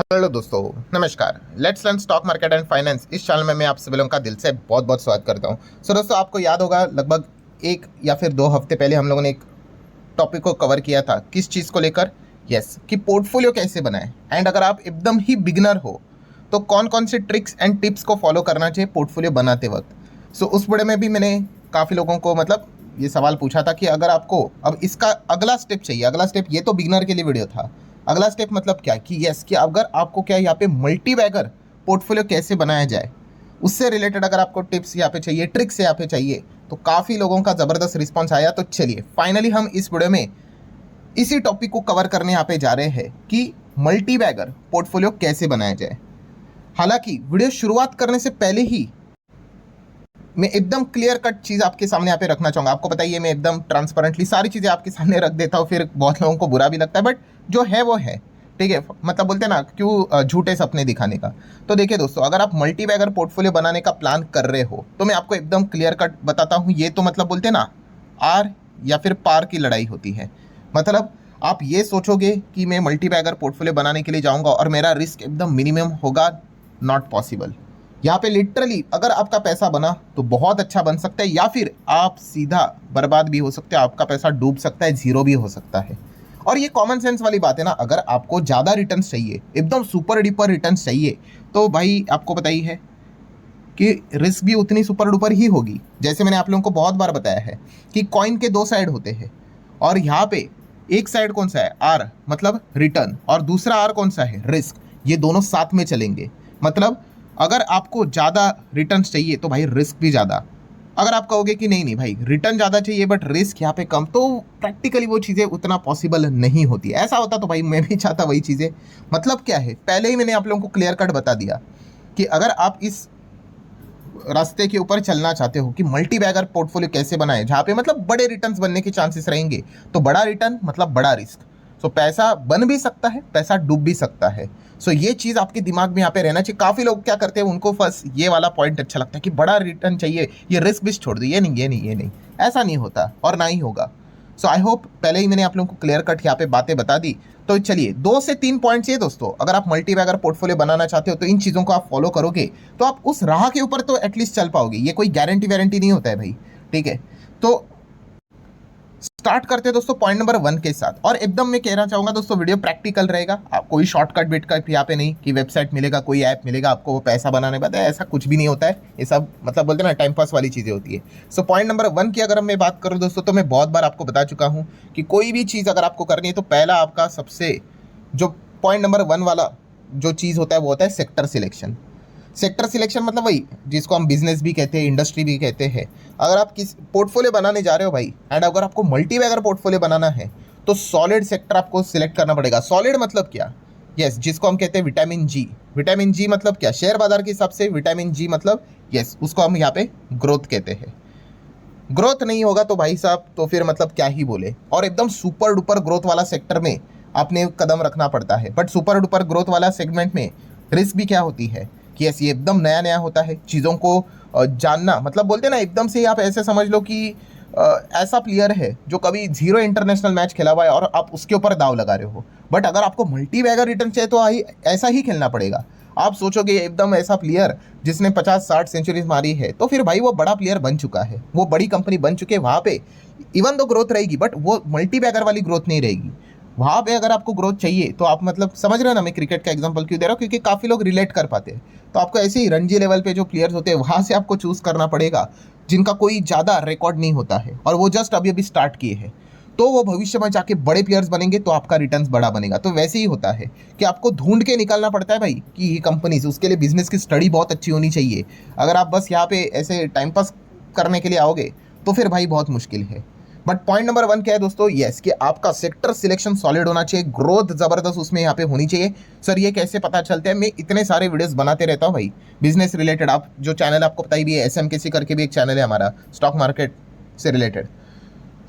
Hello दोस्तों, नमस्कार। Let's learn stock market and finance इस चैनल में मैं आप सभी लोगों का दिल से बहुत बहुत स्वागत करता हूं। दोस्तों, आपको याद होगा लगभग 1 या फिर 2 हफ्ते पहले हम लोगों ने एक टॉपिक को कवर किया था। किस चीज़ को लेकर? कि पोर्टफोलियो कैसे बनाएं। एंड अगर आप एकदम ही बिगिनर हो तो कौन कौन से ट्रिक्स एंड टिप्स को फॉलो करना चाहिए पोर्टफोलियो बनाते वक्त। उस बड़े में भी मैंने काफ़ी लोगों को ये सवाल पूछा था कि अगर आपको अब इसका अगला स्टेप चाहिए। अगला स्टेप, ये तो बिगिनर के लिए वीडियो था। अगला स्टेप मतलब क्या कि कि अगर आपको क्या यहाँ पे मल्टी बैगर पोर्टफोलियो कैसे बनाया जाए, उससे रिलेटेड अगर आपको टिप्स यहाँ पे चाहिए, ट्रिक्स यहाँ पे चाहिए, तो काफ़ी लोगों का ज़बरदस्त रिस्पॉन्स आया। तो चलिए फाइनली हम इस वीडियो में इसी टॉपिक को कवर करने यहाँ पे जा रहे हैं कि मल्टी बैगर पोर्टफोलियो कैसे बनाया जाए। हालांकि वीडियो शुरुआत करने से पहले ही मैं एकदम क्लियर कट चीज़ आपके सामने यहाँ पे रखना चाहूँगा। आपको बताइए, मैं एकदम ट्रांसपेरेंटली सारी चीज़ें आपके सामने रख देता हूँ, फिर बहुत लोगों को बुरा भी लगता है, बट जो है वो है। ठीक है, मतलब बोलते हैं ना, क्यों झूठे सपने दिखाने का। तो देखिए दोस्तों, अगर आप मल्टी बैगर पोर्टफोलियो बनाने का प्लान कर रहे हो तो मैं आपको एकदम क्लियर कट बताता हूँ। ये तो मतलब बोलते हैं ना, आर या फिर पार की लड़ाई होती है। मतलब आप ये सोचोगे कि मैं मल्टी बैगर पोर्टफोलियो बनाने के लिए जाऊँगा और मेरा रिस्क एकदम मिनिमम होगा, नॉट पॉसिबल। यहाँ पे लिटरली अगर आपका पैसा बना तो बहुत अच्छा बन सकता है, या फिर आप सीधा बर्बाद भी हो सकते हैं, आपका पैसा डूब सकता है, जीरो भी हो सकता है। और ये कॉमन सेंस वाली बात है ना। अगर आपको ज़्यादा रिटर्न्स चाहिए, एकदम सुपर डुपर रिटर्न्स चाहिए, तो भाई आपको पता ही है कि रिस्क भी उतनी सुपर डुपर ही होगी। जैसे मैंने आप लोगों को बहुत बार बताया है कि कॉइन के 2 साइड होते हैं, और यहाँ पे एक साइड कौन सा है? आर मतलब रिटर्न, और दूसरा आर कौन सा है? रिस्क। ये दोनों साथ में चलेंगे। मतलब अगर आपको ज़्यादा रिटर्न चाहिए तो भाई रिस्क भी ज़्यादा। अगर आप कहोगे कि नहीं नहीं भाई रिटर्न ज़्यादा चाहिए बट रिस्क यहाँ पे कम, तो प्रैक्टिकली वो चीज़ें उतना पॉसिबल नहीं होती। ऐसा होता तो भाई मैं भी चाहता वही चीज़ें। मतलब क्या है, पहले ही मैंने आप लोगों को क्लियर कट बता दिया कि अगर आप इस रास्ते के ऊपर चलना चाहते हो कि मल्टी बैगर पोर्टफोलियो कैसे बनाए जहाँ पे मतलब बड़े रिटर्न्स बनने के चांसेस रहेंगे, तो बड़ा रिटर्न मतलब बड़ा रिस्क। पैसा बन भी सकता है, पैसा डूब भी सकता है। ये चीज़ आपके दिमाग में यहाँ पे रहना चाहिए। काफ़ी लोग क्या करते हैं, उनको बस ये वाला पॉइंट अच्छा लगता है कि बड़ा रिटर्न चाहिए, ये रिस्क भी छोड़ दो। ये नहीं, ये नहीं, ये नहीं, ऐसा नहीं होता और ना ही होगा। आई होप पहले ही मैंने आप लोगों को क्लियर कट यहाँ पे बातें बता दी। तो चलिए 2 से 3 पॉइंट्स ये दोस्तों, अगर आप मल्टी बैगर पोर्टफोलियो बनाना चाहते हो तो इन चीज़ों को आप फॉलो करोगे तो आप उस राह के ऊपर तो एटलीस्ट चल पाओगे। ये कोई गारंटी वारंटी नहीं होता है भाई। ठीक है, तो स्टार्ट करते हैं दोस्तों पॉइंट नंबर 1 के साथ। और एकदम मैं कहना चाहूँगा दोस्तों, वीडियो प्रैक्टिकल रहेगा। आप कोई शॉर्टकट बिटकट यहाँ पे नहीं कि वेबसाइट मिलेगा, कोई ऐप मिलेगा आपको वो पैसा बनाने बाद, ऐसा कुछ भी नहीं होता है। ये सब मतलब बोलते हैं ना, टाइम पास वाली चीज़ें होती है। पॉइंट नंबर 1 की अगर मैं बात करूँ दोस्तों, तो मैं बहुत बार आपको बता चुका हूँ कि कोई भी चीज़ अगर आपको करनी है तो पहला आपका सबसे जो पॉइंट नंबर 1 वाला जो चीज़ होता है वो होता है सेक्टर सिलेक्शन। सेक्टर सिलेक्शन मतलब वही जिसको हम बिजनेस भी कहते हैं, इंडस्ट्री भी कहते हैं। अगर आप किस पोर्टफोलियो बनाने जा रहे हो भाई, एंड अगर आपको मल्टी बैगर पोर्टफोलियो बनाना है तो सॉलिड सेक्टर आपको सिलेक्ट करना पड़ेगा। सॉलिड मतलब क्या? जिसको हम कहते हैं विटामिन जी। विटामिन जी मतलब क्या? शेयर बाजार के हिसाब से विटामिन जी मतलब उसको हम यहाँ पे ग्रोथ कहते हैं। ग्रोथ नहीं होगा तो भाई साहब तो फिर मतलब क्या ही बोले। और एकदम सुपर डुपर ग्रोथ वाला सेक्टर में आपने कदम रखना पड़ता है, बट सुपर डुपर ग्रोथ वाला सेगमेंट में रिस्क भी क्या होती है कि ये एकदम नया नया होता है। चीज़ों को जानना मतलब बोलते हैं ना, एकदम से आप ऐसे समझ लो कि ऐसा प्लेयर है जो कभी 0 इंटरनेशनल मैच खेला हुआ है और आप उसके ऊपर दाव लगा रहे हो। बट अगर आपको मल्टी बैगर रिटर्न चाहिए तो ऐसा ही खेलना पड़ेगा। आप सोचोगे एकदम ऐसा प्लेयर जिसने 50-60 सेंचुरीज मारी है, तो फिर भाई वो बड़ा प्लेयर बन चुका है, वो बड़ी कंपनी बन चुके हैं। वहाँ पे इवन दो ग्रोथ रहेगी बट वो मल्टी बैगर वाली ग्रोथ नहीं रहेगी। वहाँ पे अगर आपको ग्रोथ चाहिए तो आप मतलब समझ रहे हो ना, मैं क्रिकेट का एग्जांपल क्यों दे रहा हूँ, क्योंकि काफ़ी लोग रिलेट कर पाते हैं। तो आपको ऐसे ही रणजी लेवल पे जो प्लेयर्स होते हैं वहाँ से आपको चूज़ करना पड़ेगा, जिनका कोई ज़्यादा रिकॉर्ड नहीं होता है और वो जस्ट अभी अभी स्टार्ट किए हैं। तो वो भविष्य में जाके बड़े प्लेयर्स बनेंगे तो आपका रिटर्न्स बड़ा बनेगा। तो वैसे ही होता है कि आपको ढूंढ के निकालना पड़ता है भाई कि ये कंपनीज, उसके लिए बिजनेस की स्टडी बहुत अच्छी होनी चाहिए। अगर आप बस यहाँ पे ऐसे टाइम पास करने के लिए आओगे तो फिर भाई बहुत मुश्किल है। बट पॉइंट नंबर 1 क्या है दोस्तों? कि आपका सेक्टर सिलेक्शन सॉलिड होना चाहिए, ग्रोथ जबरदस्त उसमें यहाँ पे होनी चाहिए। सर ये कैसे पता चलता है? मैं इतने सारे वीडियोस बनाते रहता हूँ भाई बिजनेस रिलेटेड। आप जो चैनल आपको पता ही भी है, SMKC करके भी एक चैनल है हमारा स्टॉक मार्केट से रिलेटेड।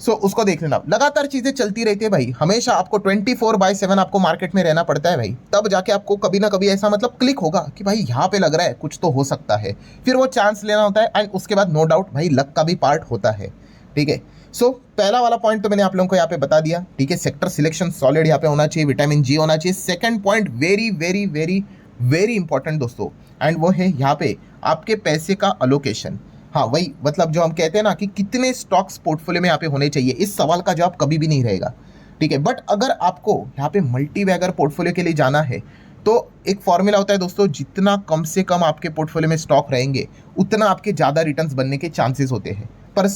उसको देख लेना। लगातार चीजें चलती रहती है भाई, हमेशा आपको 24/7 आपको मार्केट में रहना पड़ता है भाई। तब जाके आपको कभी ना कभी ऐसा मतलब क्लिक होगा कि भाई यहाँ पे लग रहा है कुछ तो हो सकता है। फिर वो चांस लेना होता है, एंड उसके बाद नो डाउट भाई लक का भी पार्ट होता है। ठीक है, पहला वाला पॉइंट तो मैंने आप लोगों को यहाँ पे बता दिया, ठीक है। सेक्टर सिलेक्शन सॉलिड यहाँ पे होना चाहिए, विटामिन जी होना चाहिए। Second point very very very very important दोस्तों, एंड वो है यहाँ पे आपके पैसे का अलोकेशन। हाँ वही, मतलब जो हम कहते हैं ना कि कितने स्टॉक्स पोर्टफोलियो में यहाँ पे होने चाहिए, इस सवाल का जवाब कभी भी नहीं रहेगा, ठीक है। बट अगर आपको यहाँ पे मल्टी बैगर पोर्टफोलियो के लिए जाना है तो एक फॉर्मूला होता है दोस्तों, जितना कम से कम आपके पोर्टफोलियो में स्टॉक रहेंगे उतना आपके ज़्यादा रिटर्न्स बनने के चांसेस होते हैं। पर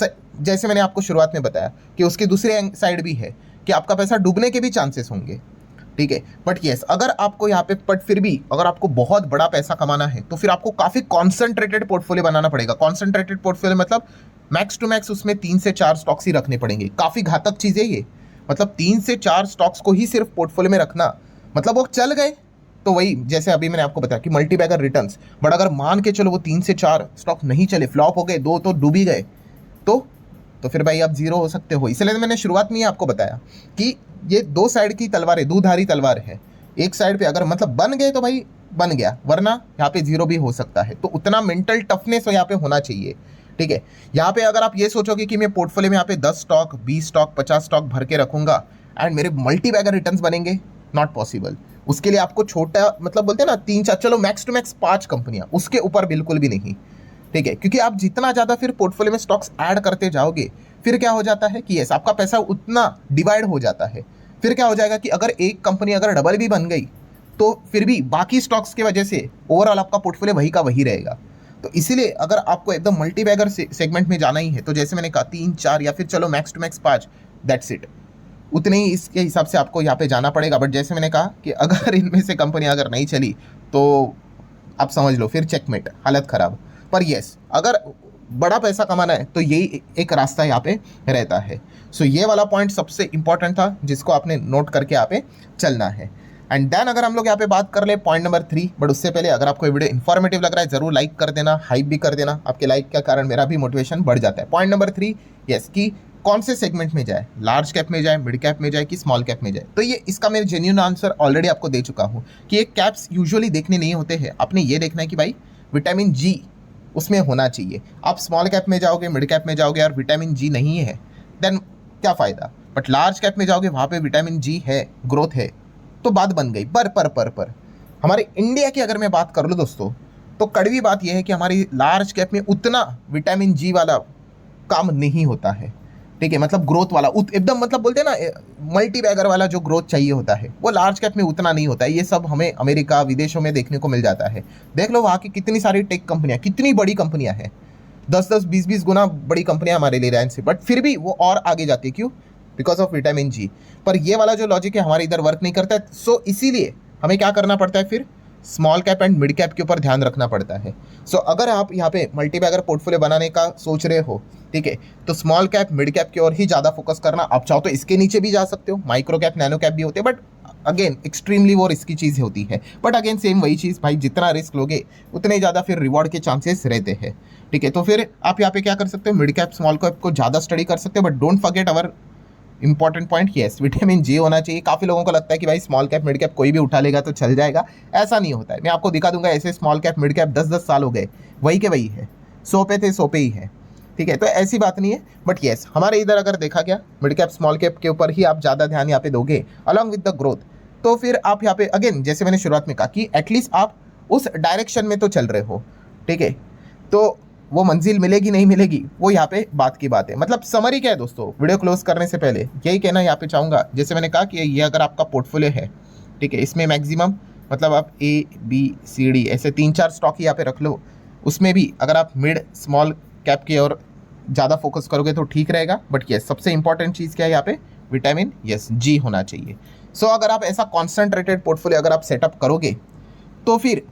जैसे मैंने आपको शुरुआत में बताया कि उसके दूसरे साइड भी है कि आपका पैसा डूबने के भी चांसेस होंगे, ठीक है। बट येस, अगर आपको यहाँ पे बट फिर भी अगर आपको बहुत बड़ा पैसा कमाना है तो फिर आपको काफ़ी कॉन्सेंट्रेटेड पोर्टफोलियो बनाना पड़ेगा। कॉन्सेंट्रेटेड पोर्टफोलियो मतलब मैक्स टू मैक्स उसमें 3 से 4 स्टॉक्स ही रखने पड़ेंगे। काफ़ी घातक चीज़ है ये, मतलब 3 से 4 स्टॉक्स को ही सिर्फ पोर्टफोलियो में रखना, मतलब वो चल गए तो वही, जैसे अभी मैंने आपको बताया कि मल्टी बैगर रिटर्न्स। बट अगर मान के चलो वो 3 से 4 स्टॉक नहीं चले, फ्लॉप हो गए, 2 तो डूब ही गए, तो फिर भाई आप जीरो हो सकते हो। इसलिए मैंने शुरुआत में ही आपको बताया कि ये 2 साइड की तलवार है, दूधारी तलवार है। एक साइड पे अगर मतलब बन गए तो भाई बन गया, वरना यहाँ पे जीरो भी हो सकता है। तो उतना मेंटल टफनेस यहाँ पे होना चाहिए, ठीक है। यहाँ पे अगर आप ये सोचोगे कि मैं पोर्टफोलियो में यहाँ पे 10 स्टॉक 20 स्टॉक 50 स्टॉक भर के रखूंगा एंड मेरे मल्टी बैगर रिटर्न्स बनेंगे, नॉट पॉसिबल। उसके लिए आपको छोटा, मतलब बोलते हैं ना 3-4, चलो मैक्स टू मैक्स 5 कंपनियां, उसके ऊपर बिल्कुल भी नहीं, ठीक है। क्योंकि आप जितना ज़्यादा फिर पोर्टफोलियो में स्टॉक्स ऐड करते जाओगे, फिर क्या हो जाता है कि यस आपका पैसा उतना डिवाइड हो जाता है। फिर क्या हो जाएगा कि अगर एक कंपनी अगर डबल भी बन गई तो फिर भी बाकी स्टॉक्स की वजह से ओवरऑल आपका पोर्टफोलियो वही का वही रहेगा। तो इसीलिए अगर आपको एकदम मल्टी बैगर सेगमेंट में जाना ही है तो जैसे मैंने कहा 3-4 या फिर चलो max to max 5, that's it, उतने ही इसके हिसाब से आपको यहाँ पे जाना पड़ेगा। बट जैसे मैंने कहा कि अगर इनमें से कंपनी अगर नहीं चली तो आप समझ लो फिर चेकमेट, हालत ख़राब। पर येस, अगर बड़ा पैसा कमाना है तो यही एक रास्ता यहाँ पे रहता है। सो ये वाला पॉइंट सबसे इंपॉर्टेंट था जिसको आपने नोट करके यहाँ पे चलना है। एंड देन अगर हम लोग यहाँ पे बात कर ले पॉइंट नंबर 3, बट उससे पहले अगर आपको वीडियो इन्फॉर्मेटिव लग रहा है जरूर लाइक कर देना, हाइप भी कर देना। आपके लाइक के कारण मेरा भी मोटिवेशन बढ़ जाता है। पॉइंट नंबर 3, यस, कि कौन से सेगमेंट में जाए, लार्ज कैप में जाए, मिड कैप में जाए कि स्मॉल कैप में जाए। तो ये इसका मैं जेन्युइन आंसर ऑलरेडी आपको दे चुका हूँ कि ये कैप्स यूजुअली देखने नहीं होते हैं। आपने ये देखना है कि भाई विटामिन जी उसमें होना चाहिए। आप स्मॉल कैप में जाओगे, मिड कैप में जाओगे और विटामिन जी नहीं है, देन क्या फ़ायदा। बट लार्ज कैप में जाओगे, वहाँ पे विटामिन जी है, ग्रोथ है, तो बात बन गई। पर हमारे इंडिया की अगर मैं बात कर लूँ दोस्तों, तो कड़वी बात यह है कि हमारी लार्ज कैप में उतना विटामिन जी वाला काम नहीं होता है, ठीक है। मतलब ग्रोथ वाला एकदम, मतलब बोलते हैं ना मल्टी बैगर वाला जो ग्रोथ चाहिए होता है वो लार्ज कैप में उतना नहीं होता है। ये सब हमें अमेरिका विदेशों में देखने को मिल जाता है। देख लो वहाँ की कितनी सारी टेक कंपनियाँ, कितनी बड़ी कंपनियाँ हैं, 10-10 20-20 गुना बड़ी कंपनियाँ हमारे लिए रिलायंस से, बट फिर भी वो और आगे जाती है। क्यों? बिकॉज ऑफ विटामिन जी। पर ये वाला जो लॉजिक है हमारे इधर वर्क नहीं करता है। सो इसीलिए हमें क्या करना पड़ता है, फिर small cap and mid cap के ऊपर ध्यान रखना पड़ता है। सो अगर आप यहाँ पे मल्टी बैगर पोर्टफोलियो बनाने का सोच रहे हो, ठीक है, तो स्मॉल कैप मिड कैप की ओर ही ज़्यादा फोकस करना। आप चाहो तो इसके नीचे भी जा सकते हो, माइक्रो कैप नैनो कैप भी होते हैं, बट अगेन एक्सट्रीमली वो रिस्की चीज़ होती है। बट अगेन सेम वही चीज़ भाई, जितना रिस्क लोगे उतने ज़्यादा फिर रिवॉर्ड के चांसेस रहते हैं, ठीक है। तो फिर आप यहाँ पे क्या कर सकते हो, मिड कैप स्मॉल कैप को ज़्यादा स्टडी कर सकते हो। But don't forget our important point, yes, vitamin G होना चाहिए। काफ़ी लोगों को लगता है कि भाई स्मॉल कैप मिड कैप कोई भी उठा लेगा तो चल जाएगा, ऐसा नहीं होता है। मैं आपको दिखा दूंगा ऐसे स्मॉल कैप मिड कैप 10-10 साल हो गए, वही के वही है, 100 पे थे 100 पे ही है, ठीक है। तो ऐसी बात नहीं है। बट येस, हमारे इधर अगर देखा गया मिड कैप स्मॉल कैप के ऊपर ही आप ज़्यादा ध्यान यहाँ पे दोगे अलॉन्ग विद द ग्रोथ, तो फिर आप यहाँ पे अगेन जैसे मैंने शुरुआत में कहा कि एटलीस्ट आप उस डायरेक्शन में तो चल रहे हो, ठीक है। तो वो मंजिल मिलेगी नहीं मिलेगी वो यहाँ पे बात की बात है। मतलब समरी क्या है दोस्तों, वीडियो क्लोज करने से पहले यही कहना यहाँ पे चाहूँगा, जैसे मैंने कहा कि ये अगर आपका पोर्टफोलियो है, ठीक है, इसमें मैक्सिमम मतलब आप ABCD ऐसे 3-4 स्टॉक ही यहाँ पे रख लो। उसमें भी अगर आप मिड स्मॉल कैप की और ज़्यादा फोकस करोगे तो ठीक रहेगा। बट यस, सबसे इंपॉर्टेंट चीज़ क्या है यहाँ पे, विटामिन यस जी होना चाहिए। सो अगर आप ऐसा कॉन्सेंट्रेटेड पोर्टफोलियो अगर आप सेटअप करोगे तो फिर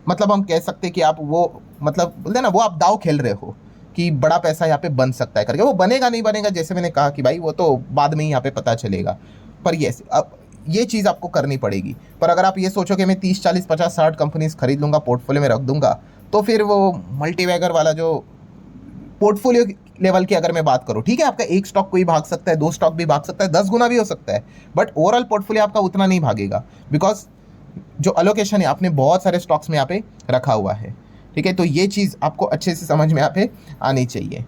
मतलब हम कह सकते हैं कि आप वो, मतलब बोलते हैं ना, वो आप दाव खेल रहे हो कि बड़ा पैसा यहाँ पे बन सकता है करके। वो बनेगा नहीं बनेगा जैसे मैंने कहा कि भाई वो तो बाद में ही यहाँ पे पता चलेगा। पर यस, अब ये चीज़ आपको करनी पड़ेगी। पर अगर आप ये सोचो कि मैं 30, 40, 50, 60 कंपनीज खरीद लूँगा, पोर्टफोलियो में रख दूंगा, तो फिर वो मल्टी बैगर वाला जो पोर्टफोलियो लेवल की अगर मैं बात करूँ, ठीक है, आपका एक स्टॉक कोई भाग सकता है, 2 स्टॉक भी भाग सकता है, 10 गुना भी हो सकता है, बट ओवरऑल पोर्टफोलियो आपका उतना नहीं भागेगा। बिकॉज जो अलोकेशन है आपने बहुत सारे स्टॉक्स में यहाँ पे रखा हुआ है, ठीक है। तो ये चीज़ आपको अच्छे से समझ में यहाँ पे आनी चाहिए।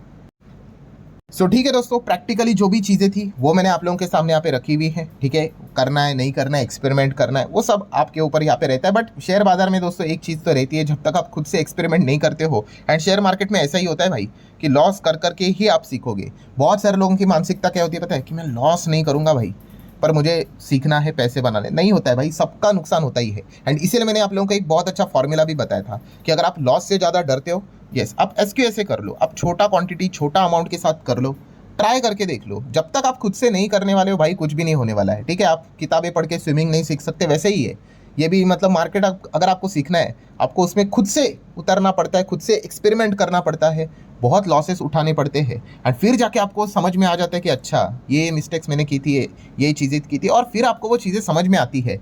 सो ठीक है दोस्तों, प्रैक्टिकली जो भी चीज़ें थी वो मैंने आप लोगों के सामने यहाँ पे रखी हुई है। ठीक है, करना है नहीं करना है, एक्सपेरिमेंट करना है, वो सब आपके ऊपर यहाँ पे रहता है। बट शेयर बाजार में दोस्तों एक चीज़ तो रहती है, जब तक आप खुद से एक्सपेरिमेंट नहीं करते हो, एंड शेयर मार्केट में ऐसा ही होता है भाई कि लॉस कर करके ही आप सीखोगे। बहुत सारे लोगों की मानसिकता क्या होती है पता है, कि मैं लॉस नहीं करूँगा भाई, पर मुझे सीखना है पैसे बनाने। नहीं होता है भाई, सबका नुकसान होता ही है। एंड इसीलिए मैंने आप लोगों को एक बहुत अच्छा फॉर्मूला भी बताया था कि अगर आप लॉस से ज़्यादा डरते हो, यस, आप SQ ऐसे कर लो, आप छोटा क्वांटिटी छोटा अमाउंट के साथ कर लो, ट्राई करके देख लो। जब तक आप खुद से नहीं करने वाले हो भाई, कुछ भी नहीं होने वाला है। ठीक है, आप किताबें पढ़ के स्विमिंग नहीं सीख सकते, वैसे ही है ये भी। मतलब मार्केट अगर आपको सीखना है, आपको उसमें खुद से उतरना पड़ता है, खुद से एक्सपेरिमेंट करना पड़ता है, बहुत लॉसेस उठाने पड़ते हैं, एंड फिर जाके आपको समझ में आ जाता है कि अच्छा ये मिस्टेक्स मैंने की थी, ये चीज़ें की थी, और फिर आपको वो चीज़ें समझ में आती है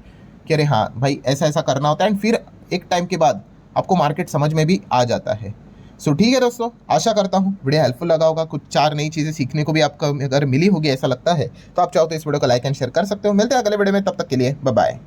कि अरे हाँ भाई ऐसा ऐसा करना होता है। एंड फिर एक टाइम के बाद आपको मार्केट समझ में भी आ जाता है। सो ठीक है दोस्तों, आशा करता हूँ वीडियो हेल्पफुल लगा होगा, कुछ 4 नई चीज़ें सीखने को भी आपको अगर मिली होगी ऐसा लगता है, तो आप चाहो तो इस वीडियो को लाइक एंड शेयर कर सकते हो। मिलते हैं अगले वीडियो में, तब तक के लिए बाय बाय।